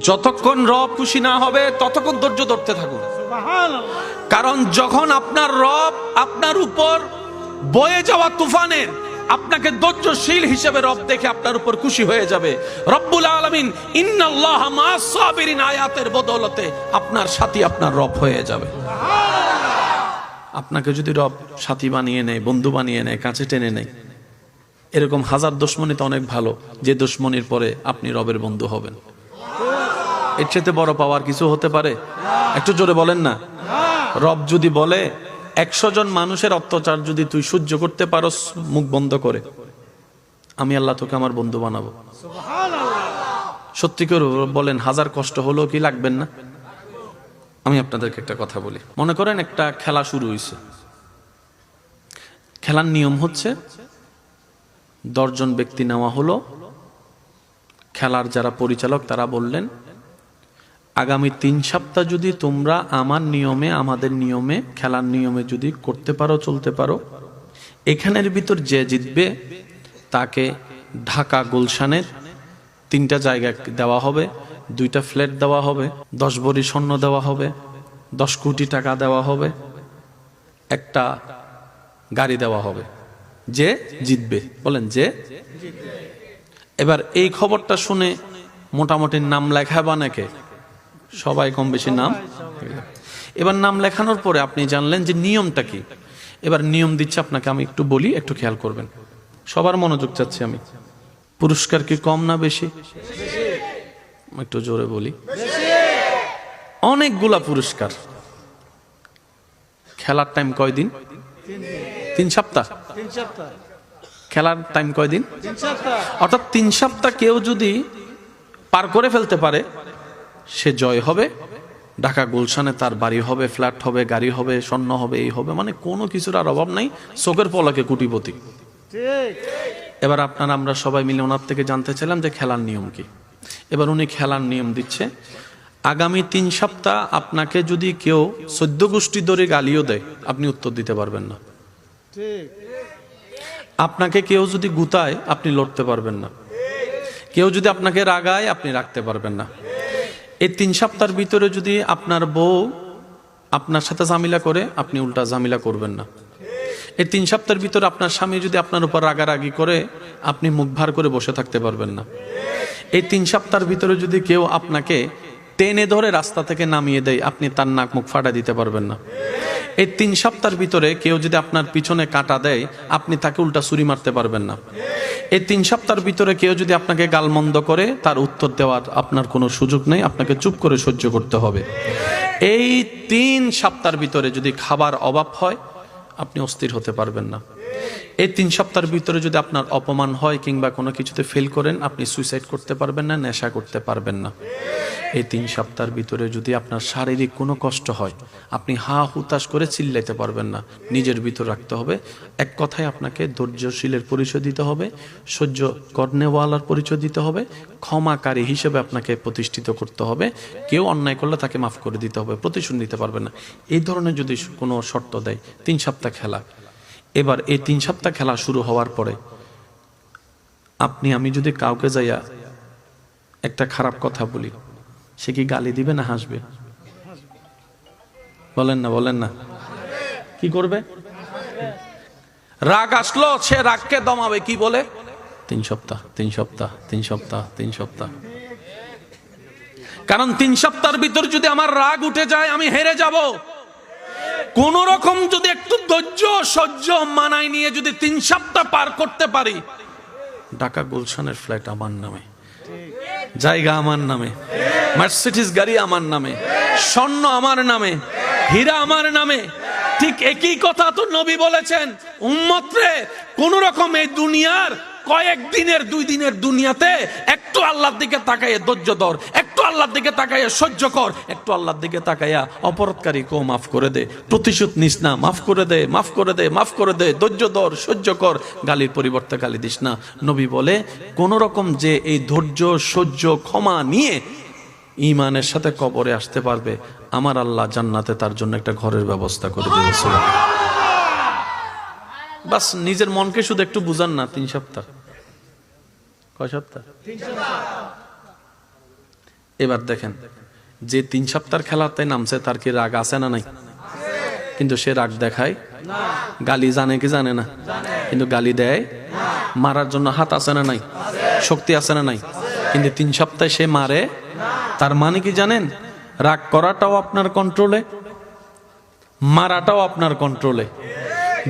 যতক্ষণ রব খুশি না হবে ততক্ষণ ধৈর্য ধরতে থাকুন। কারণ যখন আপনার রব আপনার উপর বয়ে যাওয়া তুফানের আপনাকে ধৈর্যশীল হিসেবে রব দেখে আপনার উপর খুশি হয়ে যাবে। রব্বুল আলামিন ইন্নাল্লাহা মা'আস সাবিরিন আয়াতের বদৌলতে আপনার সাথী আপনার রব হয়ে যাবে। আপনাকে যদি রব সাথী বানিয়ে নেয়, বন্ধু বানিয়ে নেয়, কাছে টেনে নেয়, এরকম হাজার দুশমনী তো অনেক ভালো, যে দুশমনীর পরে আপনি রবের বন্ধু হবেন। এর চেয়ে বড় পাওয়ার কিছু হতে পারে? একটু জোরে বলেন না। রব যদি বলে 100 জন মানুষের অত্যাচার যদি তুই সহ্য করতে পারস মুখ বন্ধ করে, আমি আল্লাহ তোকে আমার বন্ধু বানাবো। সত্যি করে বলেন, হাজার কষ্ট হলেও কি লাগবেন না? আমি আপনাদেরকে একটা কথা বলি। মনে করেন একটা খেলা শুরু হয়েছে। খেলার নিয়ম হচ্ছে 10 জন ব্যক্তি নেওয়া হলো। খেলার যারা পরিচালক তারা বললেন, আগামী 3 সপ্তাহ যদি তোমরা আমার নিয়মে, আমাদের নিয়মে, খেলার নিয়মে যদি করতে পারো, চলতে পারো, এখানের ভিতর যে জিতবে তাকে ঢাকা গুলশানের 3টা জায়গা দেওয়া হবে, 2টা ফ্ল্যাট দেওয়া হবে, 10 ভরি স্বর্ণ দেওয়া হবে, 10 কোটি টাকা দেওয়া হবে, একটা গাড়ি দেওয়া হবে যে জিতবে। বলেন যে। এবার এই খবরটা শুনে মোটামুটি নাম লেখাবা নাকি? সবাই কম বেশি নাম। এবার নাম লেখানোর পরে আপনি জানলেন যে নিয়মটা কি। এবার নিয়ম দিচ্ছে আপনাকে, আমি একটু বলি, একটু খেয়াল করবেন। সবার মনোযোগ চাচ্ছি আমি। পুরস্কার কি কম না বেশি? একটু জোরে বলি। অনেকগুলা পুরস্কার। খেলার টাইম কয়দিন? 3 সপ্তাহ। খেলার টাইম কয়দিন? 3 সপ্তাহ। অর্থাৎ 3 সপ্তাহ কেউ যদি পার করে ফেলতে পারে সে জয় হবে। ঢাকা গুলশানে তার বাড়ি হবে, ফ্ল্যাট হবে, গাড়ি হবে, স্বর্ণ হবে, এই হবে, মানে কোনো কিছুর আর অভাব নাই। চোখের পলকে কোটিপতি। এবার আপনারা আমরা সবাই মিলে ওনার থেকে জানতে চাইলাম যে খেলার নিয়ম কি। এবার উনি খেলার নিয়ম দিচ্ছে, আগামী 3 সপ্তাহ আপনাকে যদি কেউ 14 গোষ্ঠী ধরে গালিও দেয় আপনি উত্তর দিতে পারবেন না। আপনাকে কেউ যদি গুতায় আপনি লড়তে পারবেন না। কেউ যদি আপনাকে রাগায় আপনি রাখতে পারবেন না। এই 3 সপ্তাহের ভিতরে যদি আপনার বউ আপনার সাথে ঝামেলা করে আপনি উল্টা ঝামেলা করবেন না। এই 3 সপ্তাহের ভিতরে আপনার স্বামী যদি আপনার উপর রাগারাগি করে আপনি মুখ ভার করে বসে থাকতে পারবেন না। এই 3 সপ্তাহের ভিতরে যদি কেউ আপনাকে টেনে ধরে রাস্তা থেকে নামিয়ে দেয় আপনি তার নাক মুখ ফাটা দিতে পারবেন না। এই 3 সপ্তাহের ভিতরে কেউ যদি আপনার পিছনে কাঁটা দেয় আপনি তাকে উল্টা ছুরি মারতে পারবেন না। এই 3 সপ্তাহের ভিতরে কেউ যদি আপনাকে গালমন্দ করে তার উত্তর দেওয়ার আপনার কোনো সুযোগ নেই, আপনাকে চুপ করে সহ্য করতে হবে। এই 3 সপ্তাহের ভিতরে যদি খাবার অভাব হয় আপনি অস্থির হতে পারবেন না। এই 3 সপ্তাহের ভিতরে যদি আপনার অপমান হয় কিংবা কোনো কিছুতে ফেল করেন আপনি সুইসাইড করতে পারবেন না, নেশা করতে পারবেন না। এই 3 সপ্তাহের ভিতরে যদি আপনার শারীরিক কোনো কষ্ট হয় আপনি হা হুতাশ করে চিল্লাইতে পারবেন না, নিজের ভিতর রাখতে হবে। এক কথায় আপনাকে ধৈর্যশীলের পরিচয় দিতে হবে, সহ্য করনেওয়ালার পরিচয় দিতে হবে, ক্ষমাকারী হিসেবে আপনাকে প্রতিষ্ঠিত করতে হবে। কেউ অন্যায় করলে তাকে মাফ করে দিতে হবে, প্রতিশোধ নিতে পারবেন না। এই ধরনের যদি কোনো শর্ত দেয় 3 সপ্তাহ খেলা। এবার এই 3 সপ্তাহ খেলা শুরু হওয়ার পরে আমি যদি কাউকে যাইয়া একটা খারাপ কথা বলি সে কি গালি দিবে না হাসবে? বলেন না, বলেন না। কি করবে? রাগ আসলো সে রাগকে দমাবে, কি বলে? 3 সপ্তাহ, 3 সপ্তাহ, 3 সপ্তাহ, 3 সপ্তাহ। কারণ 3 সপ্তাহের ভিতর যদি আমার রাগ উঠে যায় আমি হেরে যাব। কোন রকম যদি একটু ধৈর্য সহ্য মানায় নিয়ে যদি 3 সপ্তাহ পার করতে পারি, ঢাকা গুলশানের ফ্ল্যাট আমার নামে, জায়গা আমার নামে, মার্সিডিজ গাড়ি আমার নামে, স্বর্ণ আমার নামে, হীরা আমার নামে। ঠিক একই কথা তো নবী বলেছেন, উম্মত রে কোন রকম এই দুনিয়ার কয়েকদিনের 2 দিনের দুনিয়াতে একটু আল্লাহর দিকে তাকাইয়া ধৈর্য ধর, একটু আল্লাহর দিকে তাকাইয়া সহ্য কর, একটু আল্লাহর দিকে তাকাইয়া অপরাধকারী কেউ মাফ করে দে, প্রতিশোধ নিস না, মাফ করে দে, মাফ করে দে, মাফ করে দে, ধৈর্য ধর, সহ্য কর, গালির পরিবর্তে গালি দিস না। নবী বলে কোন রকম যে এই ধৈর্য সহ্য ক্ষমা নিয়ে ঈমানের সাথে কবরে আসতে পারবে, আমার আল্লাহ জান্নাতে তার জন্য একটা ঘরের ব্যবস্থা করে দেবে। বাস নিজের মনকে শুধু একটু বুঝান না। 3 সপ্তাহ, কয় সপ্তাহ? 3 সপ্তাহ। এবার দেখেন, যে 3 সপ্তাহের খেলাতে নামছে তার কি রাগ আছে না নাই? কিন্তু সে রাগ দেখায়, গালি জানে কি জানে না, কিন্তু গালি দেয়। মারার জন্য হাত আছে না নাই, শক্তি আছে না নাই, কিন্তু 3 সপ্তাহে সে মারে। তার মানে কি জানেন, রাগ করাটাও আপনার কন্ট্রোলে, মারাটাও আপনার কন্ট্রোলে,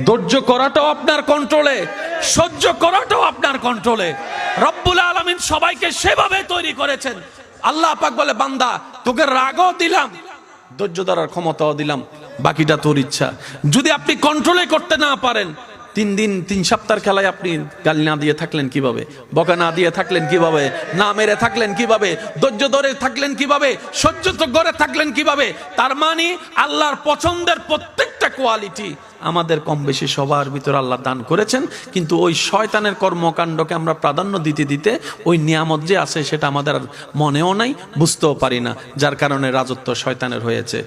ধৈর্য করাটাও আপনার কন্ট্রোলে, সহ্য করাটাও আপনার কন্ট্রোলে। রব্বুল আলামিন সবাইকে সেভাবে তৈরি করেছেন। আল্লাহ পাক বলে, বান্দা তোকে রাগও দিলাম, ধৈর্য ধরার ক্ষমতাও দিলাম, বাকিটা তোর ইচ্ছা। যদি আপনি কন্ট্রোলে করতে না পারেন, 3 সপ্তাহের খেলায় আপনি গালি না দিয়ে থাকলেন কিভাবে, বকা না দিয়ে থাকলেন কিভাবে, না মেরে থাকলেন কিভাবে, ধৈর্য ধরে থাকলেন কিভাবে, সহ্য তো করে থাকলেন কিভাবে? তার মানে আল্লাহর পছন্দের প্রত্যেকটা কোয়ালিটি আমাদের কম বেশি সবার ভিতরে আল্লাহ দান করেছেন, কিন্তু ওই শয়তানের কর্মকাণ্ডকে আমরা প্রাধান্য দিতে দিতে ওই নিয়ামত যে আছে সেটা আমাদের মনেও নাই, বুঝতেও পারি না, যার কারণে রাজত্ব শয়তানের হয়েছে।